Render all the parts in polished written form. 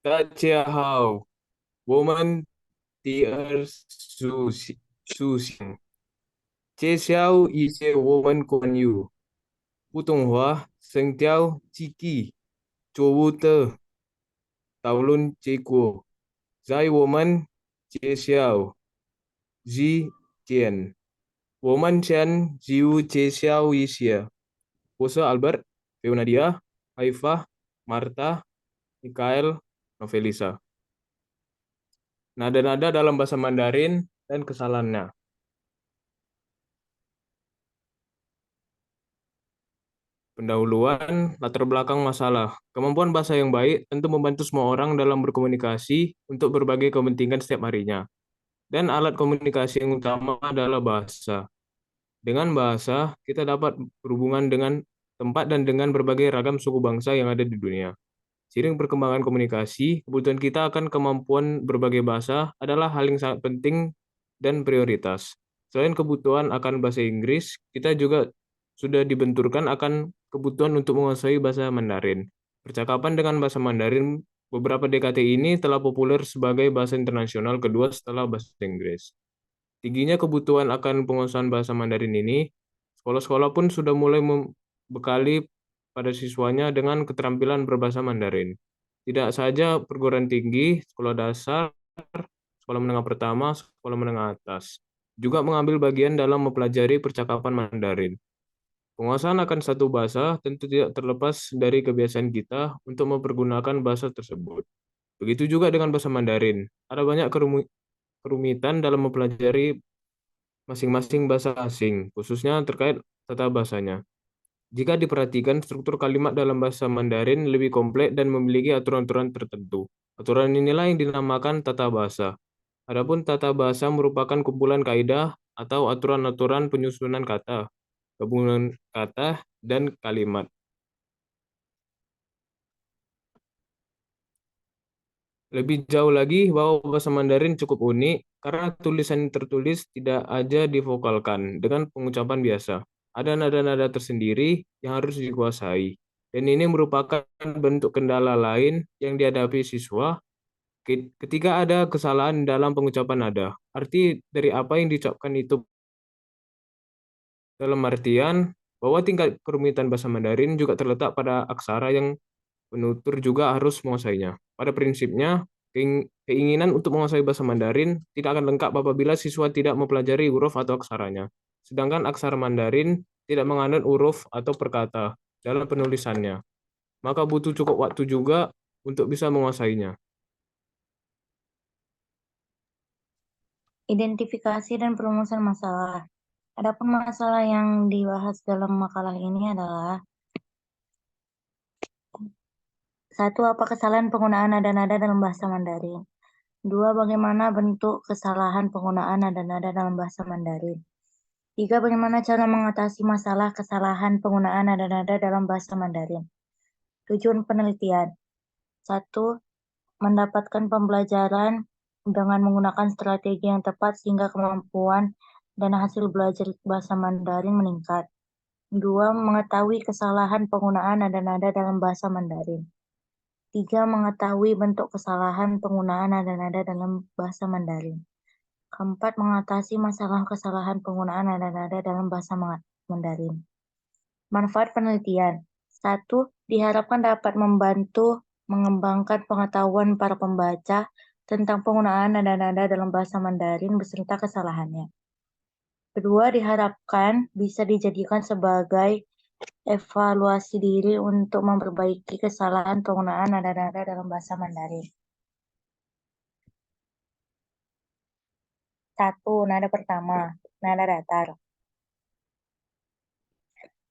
大家好，我们第二苏醒。介绍一些我们关于不动话声调、记忆、作物的、讨论结果。在我们介绍，只有我们介绍一些。我是 Albert, Nadia, Haifah, Marta, Mikael, Novelisa. Nada-nada dalam bahasa Mandarin dan kesalahannya. Pendahuluan, latar belakang masalah. Kemampuan bahasa yang baik tentu membantu semua orang dalam berkomunikasi untuk berbagai kepentingan setiap harinya. Dan alat komunikasi yang utama adalah bahasa. Dengan bahasa, kita dapat berhubungan dengan tempat dan dengan berbagai ragam suku bangsa yang ada di dunia. Seiring perkembangan komunikasi, kebutuhan kita akan kemampuan berbagai bahasa adalah hal yang sangat penting dan prioritas. Selain kebutuhan akan bahasa Inggris, kita juga sudah dibenturkan akan kebutuhan untuk menguasai bahasa Mandarin. Percakapan dengan bahasa Mandarin beberapa dekade ini telah populer sebagai bahasa internasional kedua setelah bahasa Inggris. Tingginya kebutuhan akan penguasaan bahasa Mandarin ini, sekolah-sekolah pun sudah mulai membekali pada siswanya dengan keterampilan berbahasa Mandarin. Tidak saja perguruan tinggi, sekolah dasar, sekolah menengah pertama, sekolah menengah atas, juga mengambil bagian dalam mempelajari percakapan Mandarin. Penguasaan akan satu bahasa tentu tidak terlepas dari kebiasaan kita untuk mempergunakan bahasa tersebut. Begitu juga dengan bahasa Mandarin. Ada banyak kerumitan dalam mempelajari masing-masing bahasa asing, khususnya terkait tata bahasanya. Jika diperhatikan, struktur kalimat dalam bahasa Mandarin lebih kompleks dan memiliki aturan-aturan tertentu. Aturan inilah yang dinamakan tata bahasa. Adapun tata bahasa merupakan kumpulan kaidah atau aturan-aturan penyusunan kata, gabungan kata, dan kalimat. Lebih jauh lagi, bahwa bahasa Mandarin cukup unik karena tulisan yang tertulis tidak aja divokalkan dengan pengucapan biasa. Ada nada-nada tersendiri yang harus dikuasai. Dan ini merupakan bentuk kendala lain yang dihadapi siswa ketika ada kesalahan dalam pengucapan nada. Arti dari apa yang diucapkan itu dalam artian bahwa tingkat kerumitan bahasa Mandarin juga terletak pada aksara yang penutur juga harus menguasainya. Pada prinsipnya, keinginan untuk menguasai bahasa Mandarin tidak akan lengkap apabila siswa tidak mempelajari huruf atau aksaranya. Sedangkan aksara Mandarin tidak mengandung huruf atau perkata dalam penulisannya. Maka butuh cukup waktu juga untuk bisa menguasainya. Identifikasi dan perumusan masalah. Adapun masalah yang dibahas dalam makalah ini adalah: satu, apa kesalahan penggunaan nada-nada dalam bahasa Mandarin? Dua, bagaimana bentuk kesalahan penggunaan nada-nada dalam bahasa Mandarin? Tiga, bagaimana cara mengatasi masalah kesalahan penggunaan nada-nada dalam bahasa Mandarin? Tujuan penelitian. Satu, mendapatkan pembelajaran dengan menggunakan strategi yang tepat sehingga kemampuan dan hasil belajar bahasa Mandarin meningkat. Dua, mengetahui kesalahan penggunaan nada-nada dalam bahasa Mandarin. Tiga, mengetahui bentuk kesalahan penggunaan nada-nada dalam bahasa Mandarin. Keempat, mengatasi masalah kesalahan penggunaan nada-nada dalam bahasa Mandarin. Manfaat penelitian. Satu, diharapkan dapat membantu mengembangkan pengetahuan para pembaca tentang penggunaan nada-nada dalam bahasa Mandarin beserta kesalahannya. Kedua, diharapkan bisa dijadikan sebagai evaluasi diri untuk memperbaiki kesalahan penggunaan nada-nada dalam bahasa Mandarin. Satu, nada pertama, nada datar.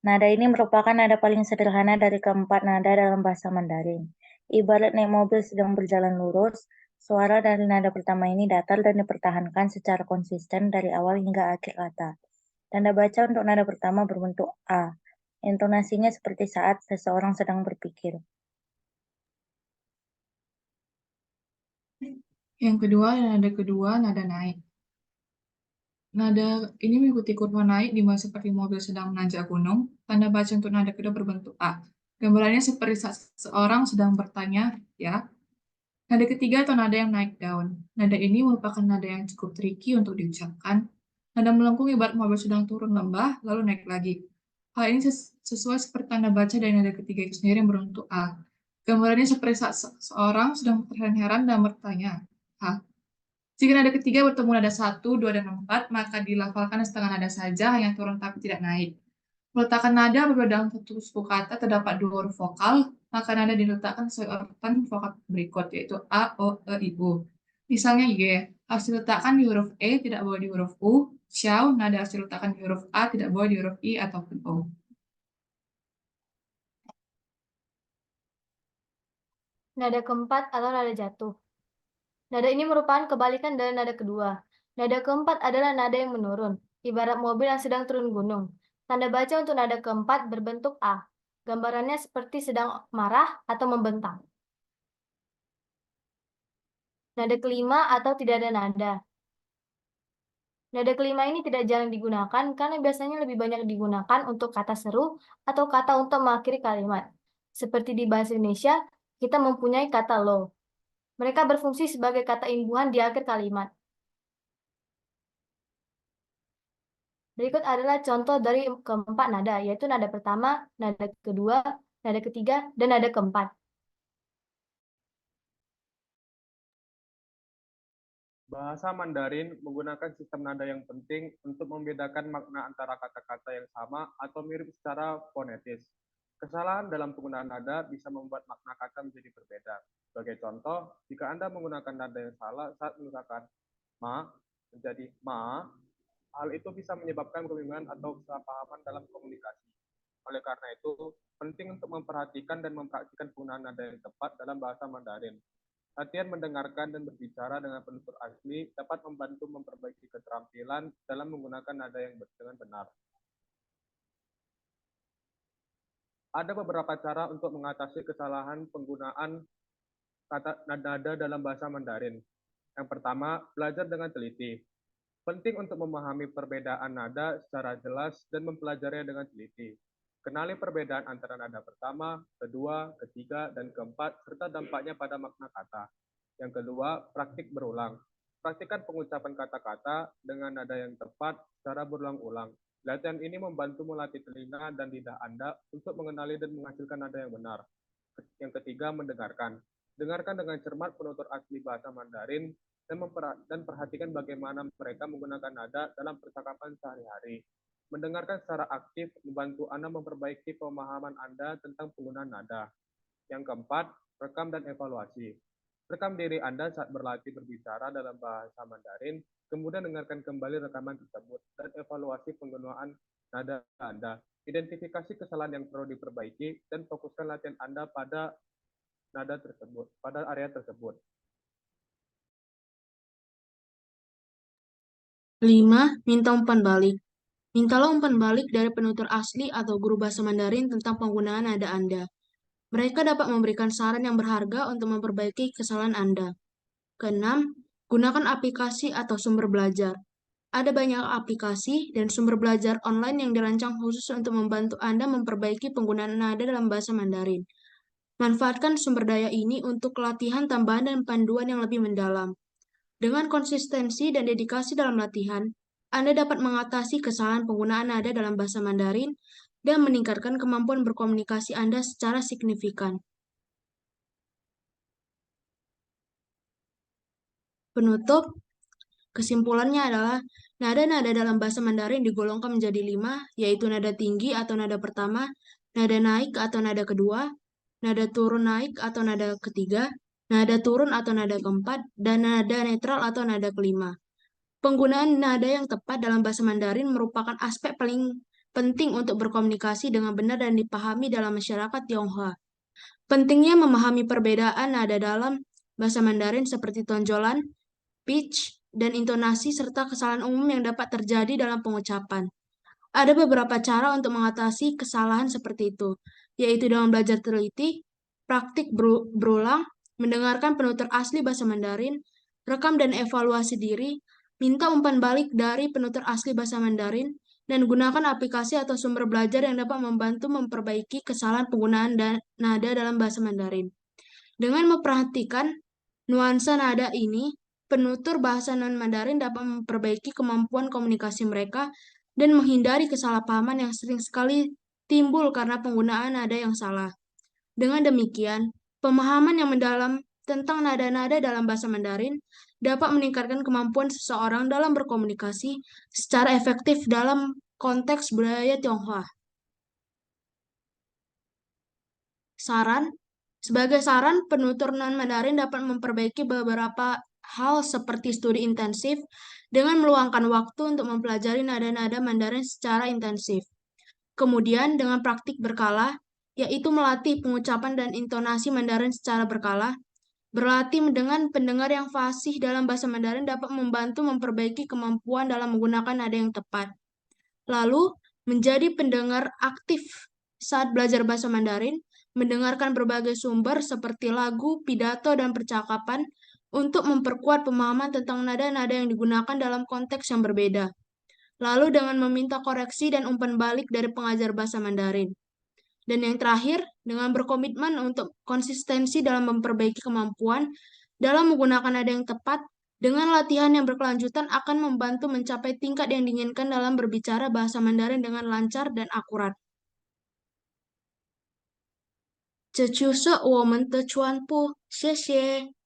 Nada ini merupakan nada paling sederhana dari keempat nada dalam bahasa Mandarin. Ibarat naik mobil sedang berjalan lurus, suara dari nada pertama ini datar dan dipertahankan secara konsisten dari awal hingga akhir kata. Tanda baca untuk nada pertama berbentuk A. Intonasinya seperti saat seseorang sedang berpikir. Yang kedua, nada naik. Nada ini mengikuti kurva naik di mana seperti mobil sedang menanjak gunung. Tanda baca untuk nada kedua berbentuk A. Gambarannya seperti seorang sedang bertanya, ya. Nada ketiga atau nada yang naik daun. Nada ini merupakan nada yang cukup tricky untuk diucapkan. Nada melengkung ibarat mobil sedang turun lembah, lalu naik lagi. Hal ini sesuai seperti tanda baca dari nada ketiga itu sendiri yang berbentuk A. Gambarannya seperti saat seorang sedang terheran-heran dan bertanya, "Hah?" Jika nada ketiga bertemu nada 1, 2, dan 4, maka dilafalkan setengah nada saja, hanya turun tapi tidak naik. Peletakan nada apabila dalam satu suku kata terdapat dua huruf vokal, maka nada diletakkan sesuai urutan vokal berikut, yaitu A, O, E, I, U. Misalnya Y, harus diletakkan di huruf E, tidak boleh di huruf U. Xiao, nada harus diletakkan di huruf A, tidak boleh di huruf I ataupun O. Nada keempat atau nada jatuh. Nada ini merupakan kebalikan dari nada kedua. Nada keempat adalah nada yang menurun, ibarat mobil yang sedang turun gunung. Tanda baca untuk nada keempat berbentuk A. Gambarannya seperti sedang marah atau membentang. Nada kelima atau tidak ada nada. Nada kelima ini tidak jarang digunakan karena biasanya lebih banyak digunakan untuk kata seru atau kata untuk mengakhiri kalimat. Seperti di bahasa Indonesia, kita mempunyai kata lo. Mereka berfungsi sebagai kata imbuhan di akhir kalimat. Berikut adalah contoh dari keempat nada, yaitu nada pertama, nada kedua, nada ketiga, dan nada keempat. Bahasa Mandarin menggunakan sistem nada yang penting untuk membedakan makna antara kata-kata yang sama atau mirip secara fonetis. Kesalahan dalam penggunaan nada bisa membuat makna kata menjadi berbeda. Sebagai contoh, jika Anda menggunakan nada yang salah saat menggunakan ma menjadi ma, hal itu bisa menyebabkan kebingungan atau kesalahpahaman dalam komunikasi. Oleh karena itu, penting untuk memperhatikan dan mempraktikkan penggunaan nada yang tepat dalam bahasa Mandarin. Latihan mendengarkan dan berbicara dengan penutur asli dapat membantu memperbaiki keterampilan dalam menggunakan nada yang dengan benar. Ada beberapa cara untuk mengatasi kesalahan penggunaan kata nada dalam bahasa Mandarin. Yang pertama, belajar dengan teliti. Penting untuk memahami perbedaan nada secara jelas dan mempelajarinya dengan teliti. Kenali perbedaan antara nada pertama, kedua, ketiga, dan keempat, serta dampaknya pada makna kata. Yang kedua, praktik berulang. Praktikkan pengucapan kata-kata dengan nada yang tepat secara berulang-ulang. Latihan ini membantu melatih telinga dan lidah Anda untuk mengenali dan menghasilkan nada yang benar. Yang ketiga, mendengarkan. Dengarkan dengan cermat penutur asli bahasa Mandarin dan perhatikan bagaimana mereka menggunakan nada dalam percakapan sehari-hari. Mendengarkan secara aktif membantu Anda memperbaiki pemahaman Anda tentang penggunaan nada. Yang keempat, rekam dan evaluasi. Rekam diri Anda saat berlatih berbicara dalam bahasa Mandarin, kemudian dengarkan kembali rekaman tersebut dan evaluasi penggunaan nada Anda. Identifikasi kesalahan yang perlu diperbaiki dan fokuskan latihan Anda pada nada tersebut, pada area tersebut. 5. Minta umpan balik. Mintalah umpan balik dari penutur asli atau guru bahasa Mandarin tentang penggunaan nada Anda. Mereka dapat memberikan saran yang berharga untuk memperbaiki kesalahan Anda. Keenam, gunakan aplikasi atau sumber belajar. Ada banyak aplikasi dan sumber belajar online yang dirancang khusus untuk membantu Anda memperbaiki penggunaan nada dalam bahasa Mandarin. Manfaatkan sumber daya ini untuk latihan tambahan dan panduan yang lebih mendalam. Dengan konsistensi dan dedikasi dalam latihan, Anda dapat mengatasi kesalahan penggunaan nada dalam bahasa Mandarin dan meningkatkan kemampuan berkomunikasi Anda secara signifikan. Penutup, kesimpulannya adalah nada-nada dalam bahasa Mandarin digolongkan menjadi 5, yaitu nada tinggi atau nada pertama, nada naik atau nada kedua, nada turun naik atau nada ketiga, nada turun atau nada keempat, dan nada netral atau nada kelima. Penggunaan nada yang tepat dalam bahasa Mandarin merupakan aspek paling penting untuk berkomunikasi dengan benar dan dipahami dalam masyarakat Tionghoa. Pentingnya memahami perbedaan nada dalam bahasa Mandarin seperti tonjolan, pitch, dan intonasi serta kesalahan umum yang dapat terjadi dalam pengucapan. Ada beberapa cara untuk mengatasi kesalahan seperti itu, yaitu dengan belajar teliti, praktik berulang, mendengarkan penutur asli bahasa Mandarin, rekam dan evaluasi diri, minta umpan balik dari penutur asli bahasa Mandarin, dan gunakan aplikasi atau sumber belajar yang dapat membantu memperbaiki kesalahan penggunaan nada dalam bahasa Mandarin. Dengan memperhatikan nuansa nada ini, penutur bahasa non-Mandarin dapat memperbaiki kemampuan komunikasi mereka dan menghindari kesalahpahaman yang sering sekali timbul karena penggunaan nada yang salah. Dengan demikian, pemahaman yang mendalam tentang nada-nada dalam bahasa Mandarin dapat meningkatkan kemampuan seseorang dalam berkomunikasi secara efektif dalam konteks budaya Tionghoa. Sebagai saran, penutur non-Mandarin dapat memperbaiki beberapa hal seperti studi intensif dengan meluangkan waktu untuk mempelajari nada-nada Mandarin secara intensif. Kemudian, dengan praktik berkala, yaitu melatih pengucapan dan intonasi Mandarin secara berkala, berlatih dengan pendengar yang fasih dalam bahasa Mandarin dapat membantu memperbaiki kemampuan dalam menggunakan nada yang tepat. Lalu, menjadi pendengar aktif saat belajar bahasa Mandarin, mendengarkan berbagai sumber seperti lagu, pidato, dan percakapan untuk memperkuat pemahaman tentang nada-nada yang digunakan dalam konteks yang berbeda. Lalu dengan meminta koreksi dan umpan balik dari pengajar bahasa Mandarin. Dan yang terakhir, dengan berkomitmen untuk konsistensi dalam memperbaiki kemampuan dalam menggunakan nada yang tepat, dengan latihan yang berkelanjutan akan membantu mencapai tingkat yang diinginkan dalam berbicara bahasa Mandarin dengan lancar dan akurat. 这就是我们的全部，谢谢。